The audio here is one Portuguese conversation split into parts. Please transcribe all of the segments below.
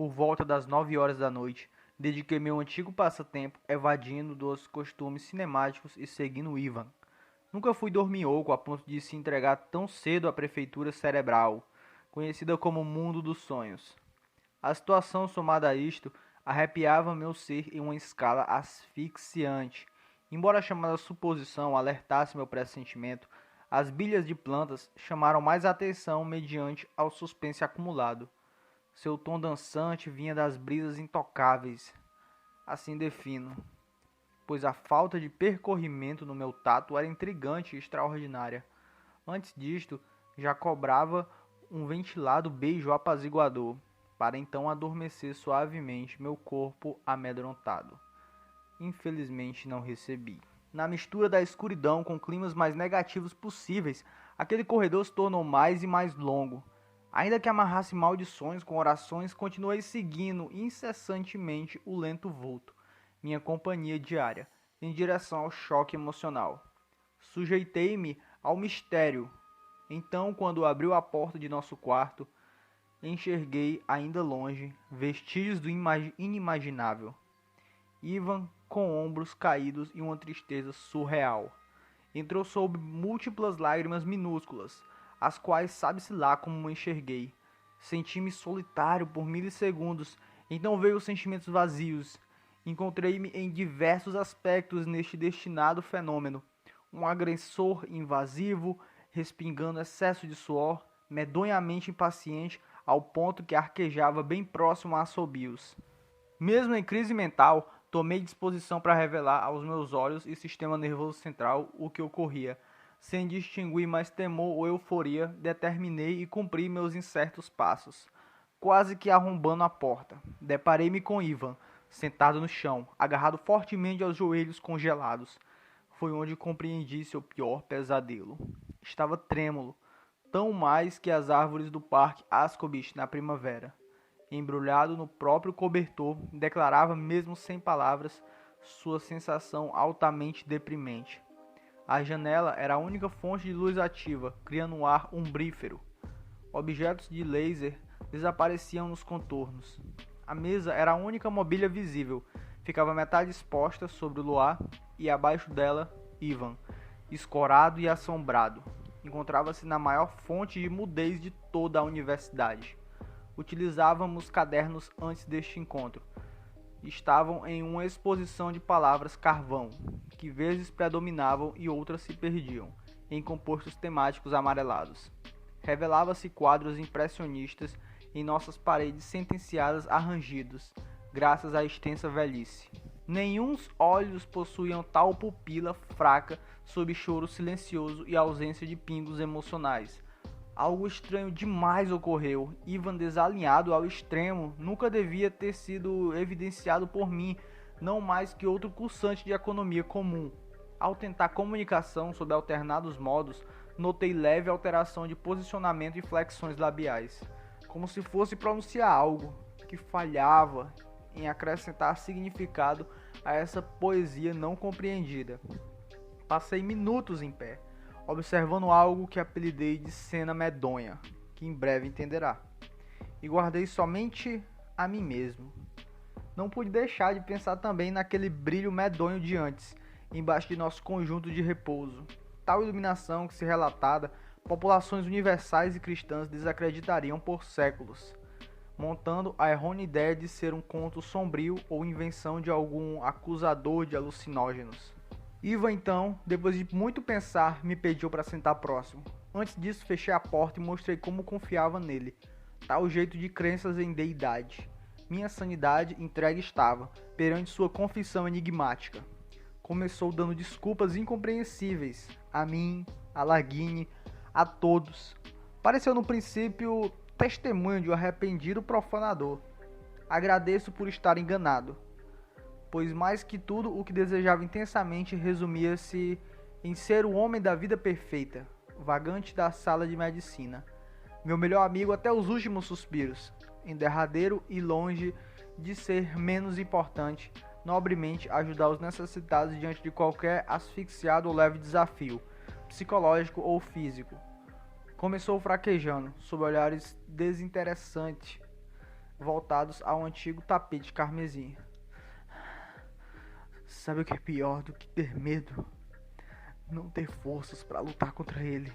por volta das 9 horas da noite, dediquei meu antigo passatempo evadindo dos costumes cinemáticos e seguindo Ivan. Nunca fui dorminhoco a ponto de se entregar tão cedo à prefeitura cerebral, conhecida como mundo dos sonhos. A situação somada a isto arrepiava meu ser em uma escala asfixiante. Embora a chamada suposição alertasse meu pressentimento, as bilhas de plantas chamaram mais atenção mediante ao suspense acumulado. Seu tom dançante vinha das brisas intocáveis, assim defino, pois a falta de percorrimento no meu tato era intrigante e extraordinária. Antes disto, já cobrava um ventilado beijo apaziguador, para então adormecer suavemente meu corpo amedrontado. Infelizmente não recebi. Na mistura da escuridão com climas mais negativos possíveis, aquele corredor se tornou mais e mais longo. Ainda que amarrasse maldições com orações, continuei seguindo incessantemente o lento vulto, minha companhia diária, em direção ao choque emocional. Sujeitei-me ao mistério. Então, quando abriu a porta de nosso quarto, enxerguei, ainda longe, vestígios do inimaginável. Ivan, com ombros caídos e uma tristeza surreal, entrou sob múltiplas lágrimas minúsculas, as quais sabe-se lá como enxerguei. Senti-me solitário por milissegundos, então veio os sentimentos vazios. Encontrei-me em diversos aspectos neste destinado fenômeno. Um agressor invasivo, respingando excesso de suor, medonhamente impaciente, ao ponto que arquejava bem próximo a assobios. Mesmo em crise mental, tomei disposição para revelar aos meus olhos e sistema nervoso central o que ocorria. Sem distinguir mais temor ou euforia, determinei e cumpri meus incertos passos. Quase que arrombando a porta, deparei-me com Ivan, sentado no chão, agarrado fortemente aos joelhos congelados. Foi onde compreendi seu pior pesadelo. Estava trêmulo, tão mais que as árvores do parque Ascobich na primavera. Embrulhado no próprio cobertor, declarava mesmo sem palavras sua sensação altamente deprimente. A janela era a única fonte de luz ativa, criando um ar umbrífero. Objetos de laser desapareciam nos contornos. A mesa era a única mobília visível, ficava metade exposta sobre o luar e abaixo dela, Ivan, escorado e assombrado. Encontrava-se na maior fonte de mudez de toda a universidade. Utilizávamos cadernos antes deste encontro. Estavam em uma exposição de palavras carvão, que vezes predominavam e outras se perdiam, em compostos temáticos amarelados. Revelava-se quadros impressionistas em nossas paredes sentenciadas a rangidos, graças à extensa velhice. Nenhuns olhos possuíam tal pupila fraca sob choro silencioso e ausência de pingos emocionais. Algo estranho demais ocorreu. Ivan, desalinhado ao extremo, nunca devia ter sido evidenciado por mim, não mais que outro cursante de economia comum. Ao tentar comunicação sob alternados modos, notei leve alteração de posicionamento e flexões labiais, como se fosse pronunciar algo que falhava em acrescentar significado a essa poesia não compreendida. Passei minutos em pé, observando algo que apelidei de cena medonha, que em breve entenderá, e guardei somente a mim mesmo. Não pude deixar de pensar também naquele brilho medonho de antes, embaixo de nosso conjunto de repouso. Tal iluminação que, se relatada, populações universais e cristãs desacreditariam por séculos, montando a errônea ideia de ser um conto sombrio ou invenção de algum acusador de alucinógenos. Ivan, então, depois de muito pensar, me pediu para sentar próximo. Antes disso, fechei a porta e mostrei como confiava nele, tal jeito de crenças em deidade. Minha sanidade entregue estava, perante sua confissão enigmática. Começou dando desculpas incompreensíveis, a mim, a Larguine, a todos. Pareceu no princípio testemunho de um arrependido profanador. Agradeço por estar enganado, pois mais que tudo o que desejava intensamente resumia-se em ser o homem da vida perfeita, vagante da sala de medicina, meu melhor amigo até os últimos suspiros, em derradeiro e longe de ser menos importante, nobremente ajudar os necessitados diante de qualquer asfixiado ou leve desafio, psicológico ou físico. Começou fraquejando, sob olhares desinteressantes, voltados ao antigo tapete carmesim. Sabe o que é pior do que ter medo? Não ter forças para lutar contra ele.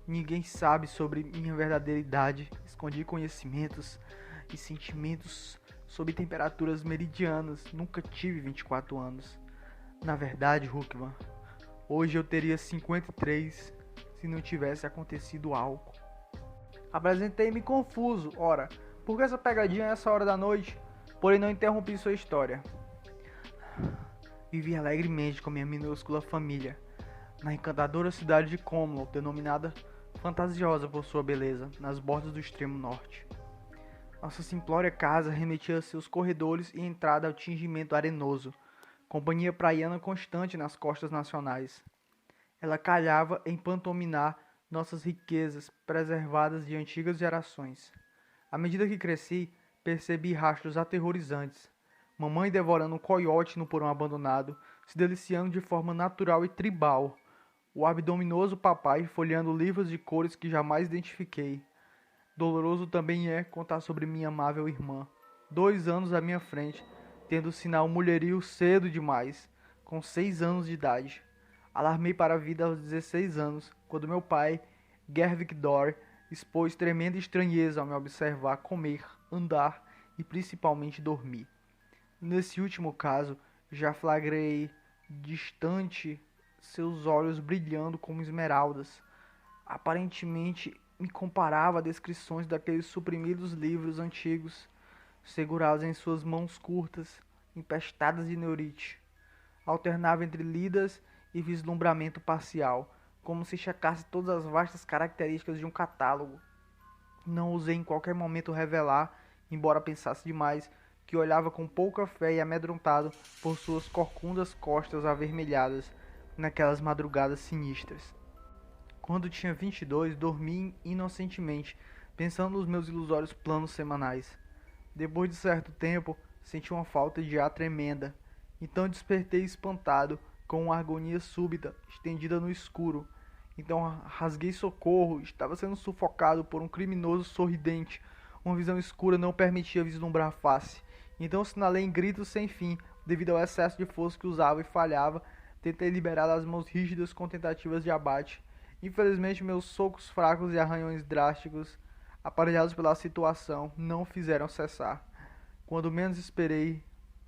Ninguém sabe sobre minha verdadeira idade. Escondi conhecimentos e sentimentos sob temperaturas meridianas. Nunca tive 24 anos. Na verdade, Huckman, hoje eu teria 53 se não tivesse acontecido algo. Apresentei-me confuso. Ora, por que essa pegadinha a essa hora da noite? Porém não interrompi sua história. Vivi alegremente com minha minúscula família na encantadora cidade de Comlow, denominada fantasiosa por sua beleza, nas bordas do extremo norte. Nossa simplória casa remetia a seus corredores e entrada ao tingimento arenoso, companhia praiana constante nas costas nacionais. Ela calhava em pantominar nossas riquezas preservadas de antigas gerações. À medida que cresci, percebi rastros aterrorizantes. Mamãe devorando um coiote no porão abandonado, se deliciando de forma natural e tribal. O abdominoso papai folheando livros de cores que jamais identifiquei. Doloroso também é contar sobre minha amável irmã, 2 anos à minha frente, tendo sinal mulherio cedo demais, com 6 anos de idade. Alarmei para a vida aos 16 anos, quando meu pai, Gervik Dor, expôs tremenda estranheza ao me observar comer, andar e principalmente dormir. Nesse último caso, já flagrei distante seus olhos brilhando como esmeraldas. Aparentemente me comparava a descrições daqueles suprimidos livros antigos, segurados em suas mãos curtas, empestadas de neurite. Alternava entre lidas e vislumbramento parcial, como se checasse todas as vastas características de um catálogo. Não ousei em qualquer momento revelar, embora pensasse demais, que olhava com pouca fé e amedrontado por suas corcundas costas avermelhadas naquelas madrugadas sinistras. Quando tinha 22, dormi inocentemente, pensando nos meus ilusórios planos semanais. Depois de certo tempo, senti uma falta de ar tremenda. Então despertei espantado, com uma agonia súbita, estendida no escuro. Então rasguei socorro, estava sendo sufocado por um criminoso sorridente. Uma visão escura não permitia vislumbrar a face. Então sinalei em gritos sem fim, devido ao excesso de força que usava e falhava. Tentei liberar as mãos rígidas com tentativas de abate. Infelizmente, meus socos fracos e arranhões drásticos, aparelhados pela situação, não fizeram cessar. Quando menos esperei,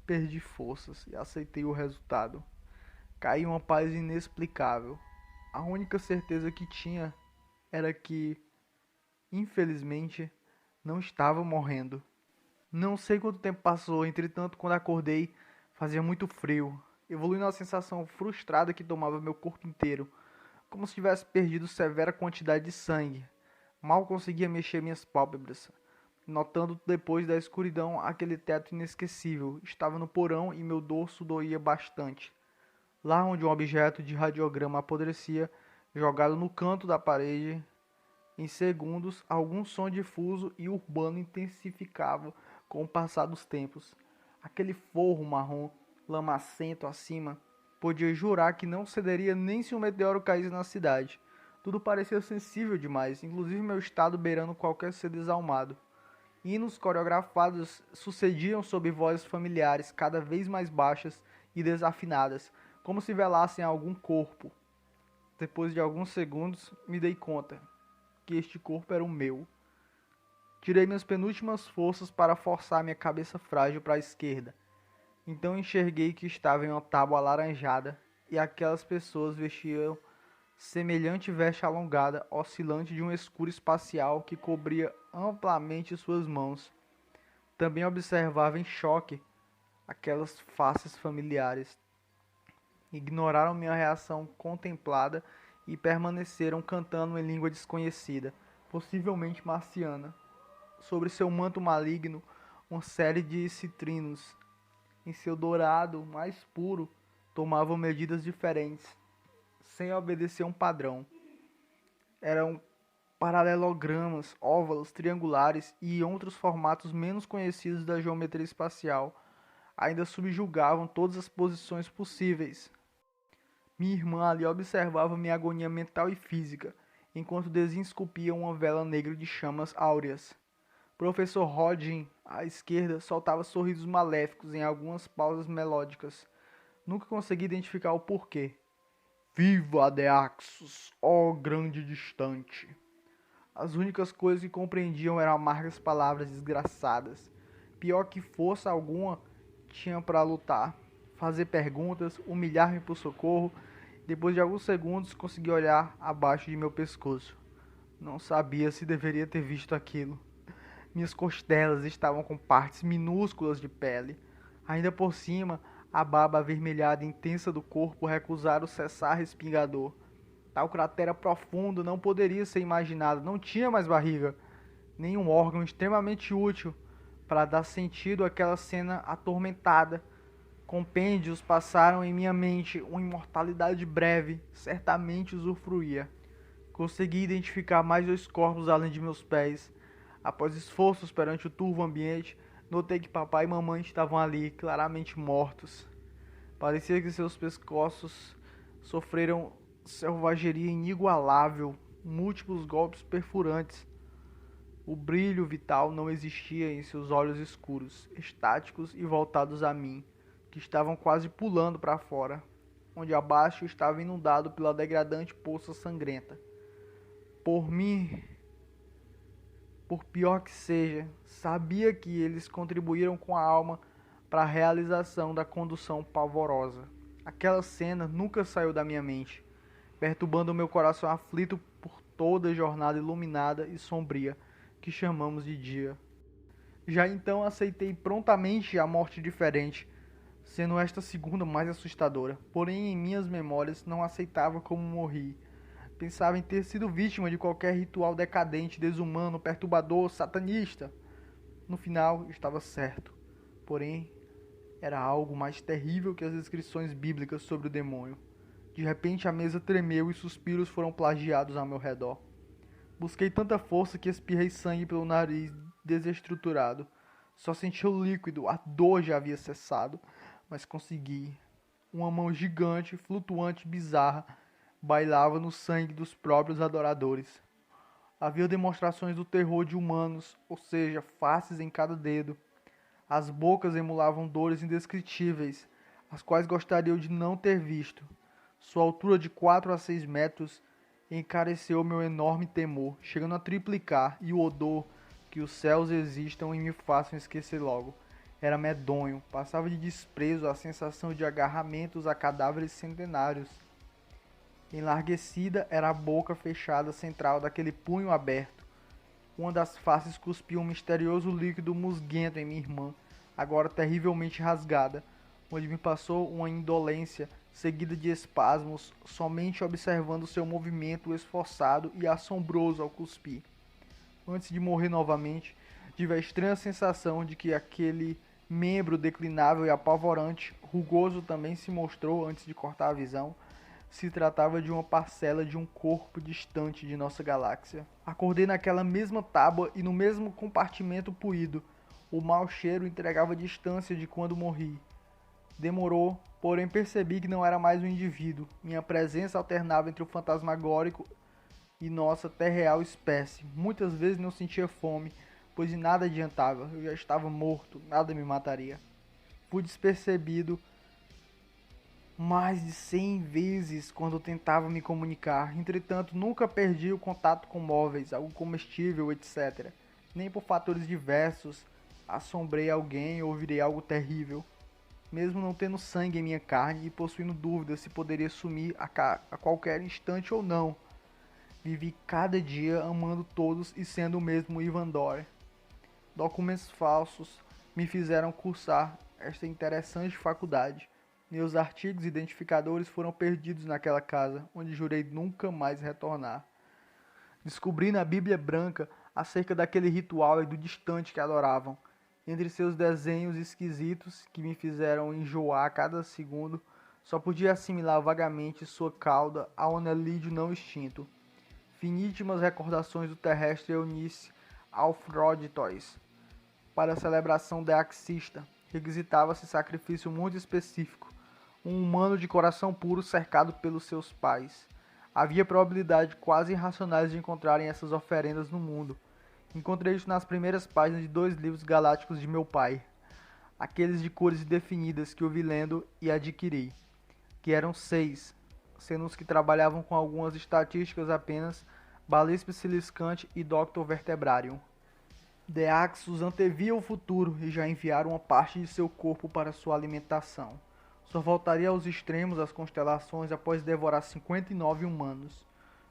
perdi forças e aceitei o resultado. Caí em uma paz inexplicável. A única certeza que tinha era que, infelizmente, não estava morrendo. Não sei quanto tempo passou, entretanto, quando acordei, fazia muito frio, evoluindo a sensação frustrada que tomava meu corpo inteiro, como se tivesse perdido severa quantidade de sangue. Mal conseguia mexer minhas pálpebras, notando depois da escuridão aquele teto inesquecível. Estava no porão e meu dorso doía bastante. Lá onde um objeto de radiograma apodrecia, jogado no canto da parede, em segundos, algum som difuso e urbano intensificava com o passar dos tempos. Aquele forro marrom, lamacento acima, podia jurar que não cederia nem se um meteoro caísse na cidade. Tudo parecia sensível demais, inclusive meu estado beirando qualquer ser desalmado. Hinos coreografados sucediam sob vozes familiares, cada vez mais baixas e desafinadas, como se velassem algum corpo. Depois de alguns segundos, me dei conta que este corpo era o meu. Tirei minhas penúltimas forças para forçar minha cabeça frágil para a esquerda. Então enxerguei que estava em uma tábua alaranjada e aquelas pessoas vestiam semelhante veste alongada, oscilante de um escuro espacial que cobria amplamente suas mãos. Também observava em choque aquelas faces familiares. Ignoraram minha reação contemplada e permaneceram cantando em língua desconhecida, possivelmente marciana. Sobre seu manto maligno, uma série de citrinos, em seu dourado mais puro, tomavam medidas diferentes, sem obedecer a um padrão. Eram paralelogramas, óvalos, triangulares e outros formatos menos conhecidos da geometria espacial. Ainda subjugavam todas as posições possíveis. Minha irmã ali observava minha agonia mental e física, enquanto desesculpia uma vela negra de chamas áureas. Professor Hodgin À esquerda, soltava sorrisos maléficos em algumas pausas melódicas. Nunca consegui identificar o porquê. Viva Deaxus, ó grande distante. As únicas coisas que compreendiam eram amargas palavras desgraçadas. Pior que força alguma tinha para lutar. Fazer perguntas, humilhar-me por socorro. Depois de alguns segundos, consegui olhar abaixo de meu pescoço. Não sabia se deveria ter visto aquilo. Minhas costelas estavam com partes minúsculas de pele. Ainda por cima, a barba avermelhada intensa do corpo recusara o cessar respingador. Tal cratera profundo não poderia ser imaginado. Não tinha mais barriga. Nenhum órgão extremamente útil para dar sentido àquela cena atormentada. Compêndios passaram em minha mente. Uma imortalidade breve certamente usufruía. Consegui identificar mais 2 corpos além de meus pés. Após esforços perante o turvo ambiente, notei que papai e mamãe estavam ali, claramente mortos. Parecia que seus pescoços sofreram selvageria inigualável, múltiplos golpes perfurantes. O brilho vital não existia em seus olhos escuros, estáticos e voltados a mim, que estavam quase pulando para fora, onde abaixo estava inundado pela degradante poça sangrenta. Por mim, por pior que seja, sabia que eles contribuíram com a alma para a realização da condução pavorosa. Aquela cena nunca saiu da minha mente, perturbando o meu coração aflito por toda a jornada iluminada e sombria que chamamos de dia. Já então aceitei prontamente a morte diferente, sendo esta segunda mais assustadora. Porém, em minhas memórias, não aceitava como morri. Pensava em ter sido vítima de qualquer ritual decadente, desumano, perturbador, satanista. No final, estava certo. Porém, era algo mais terrível que as descrições bíblicas sobre o demônio. De repente, a mesa tremeu e suspiros foram plagiados ao meu redor. Busquei tanta força que espirrei sangue pelo nariz desestruturado. Só senti o líquido, a dor já havia cessado, mas consegui. Uma mão gigante, flutuante, bizarra, bailava no sangue dos próprios adoradores. Havia demonstrações do terror de humanos, ou seja, faces em cada dedo. As bocas emulavam dores indescritíveis, as quais gostariam de não ter visto. Sua altura de 4 a 6 metros encareceu meu enorme temor, chegando a triplicar, e o odor que os céus existam e me façam esquecer logo. Era medonho, passava de desprezo a sensação de agarramentos a cadáveres centenários. Enlarguecida era a boca fechada central daquele punho aberto. Uma das faces cuspiu um misterioso líquido musguento em minha irmã, agora terrivelmente rasgada, onde me passou uma indolência seguida de espasmos, somente observando seu movimento esforçado e assombroso ao cuspir. Antes de morrer novamente, tive a estranha sensação de que aquele membro declinável e apavorante, rugoso também se mostrou antes de cortar a visão, se tratava de uma parcela de um corpo distante de nossa galáxia. Acordei naquela mesma tábua e no mesmo compartimento puído. O mau cheiro entregava a distância de quando morri. Demorou, porém percebi que não era mais um indivíduo. Minha presença alternava entre o fantasmagórico e nossa até real espécie. Muitas vezes não sentia fome, pois de nada adiantava. Eu já estava morto, nada me mataria. Fui despercebido mais de 100 vezes quando tentava me comunicar. Entretanto, nunca perdi o contato com móveis, algo comestível, etc. Nem por fatores diversos assombrei alguém ou virei algo terrível. Mesmo não tendo sangue em minha carne e possuindo dúvidas se poderia sumir a qualquer instante ou não, vivi cada dia amando todos e sendo o mesmo Ivan Doria. Documentos falsos me fizeram cursar esta interessante faculdade. Meus artigos e identificadores foram perdidos naquela casa, onde jurei nunca mais retornar. Descobri na Bíblia Branca acerca daquele ritual e do distante que adoravam. Entre seus desenhos esquisitos, que me fizeram enjoar a cada segundo, só podia assimilar vagamente sua cauda ao anelídeo não extinto. Finíssimas recordações do terrestre Eunice Alfroditóis. Para a celebração deaxista, requisitava-se sacrifício muito específico. Um humano de coração puro cercado pelos seus pais. Havia probabilidade quase irracionais de encontrarem essas oferendas no mundo. Encontrei isso nas primeiras páginas de 2 livros galácticos de meu pai, aqueles de cores indefinidas que eu vi lendo e adquiri, que eram 6, sendo os que trabalhavam com algumas estatísticas apenas, Balispe Siliscante e Dr. Vertebrarium. Deaxus antevia o futuro e já enviaram uma parte de seu corpo para sua alimentação. Só voltaria aos extremos das constelações após devorar 59 humanos.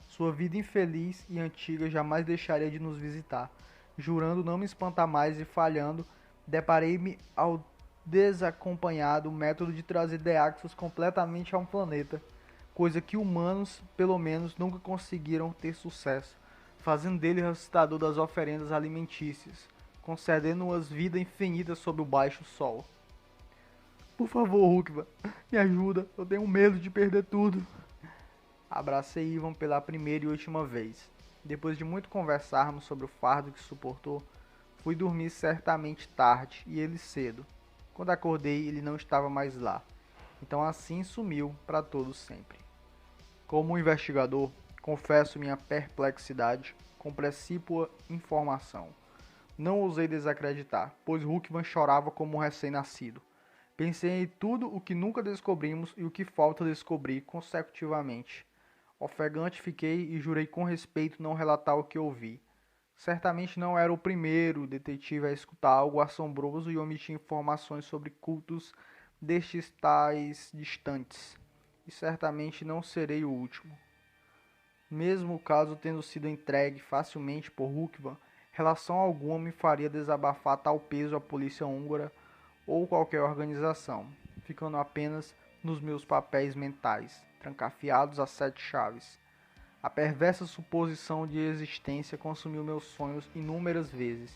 Sua vida infeliz e antiga jamais deixaria de nos visitar. Jurando não me espantar mais e falhando, deparei-me ao desacompanhado método de trazer Deaxus completamente a um planeta, coisa que humanos, pelo menos, nunca conseguiram ter sucesso, fazendo dele ressuscitador das oferendas alimentícias, concedendo-as vida infinita sob o baixo sol. Por favor, Rukva, me ajuda, eu tenho medo de perder tudo. Abracei Ivan pela primeira e última vez. Depois de muito conversarmos sobre o fardo que suportou, fui dormir certamente tarde e ele cedo. Quando acordei, ele não estava mais lá. Então assim sumiu para todo sempre. Como investigador, confesso minha perplexidade com precípua informação. Não ousei desacreditar, pois Rukvan chorava como um recém-nascido. Pensei em tudo o que nunca descobrimos e o que falta descobrir consecutivamente. Ofegante fiquei e jurei com respeito não relatar o que ouvi. Certamente não era o primeiro detetive a escutar algo assombroso e omitir informações sobre cultos destes tais distantes. E certamente não serei o último. Mesmo o caso tendo sido entregue facilmente por Rukvan, relação alguma me faria desabafar tal peso à polícia húngara ou qualquer organização, ficando apenas nos meus papéis mentais, trancafiados a 7 chaves. A perversa suposição de existência consumiu meus sonhos inúmeras vezes,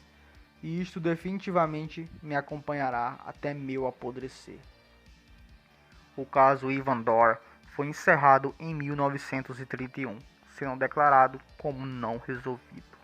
e isto definitivamente me acompanhará até meu apodrecer. O caso Ivan Dor foi encerrado em 1931, sendo declarado como não resolvido.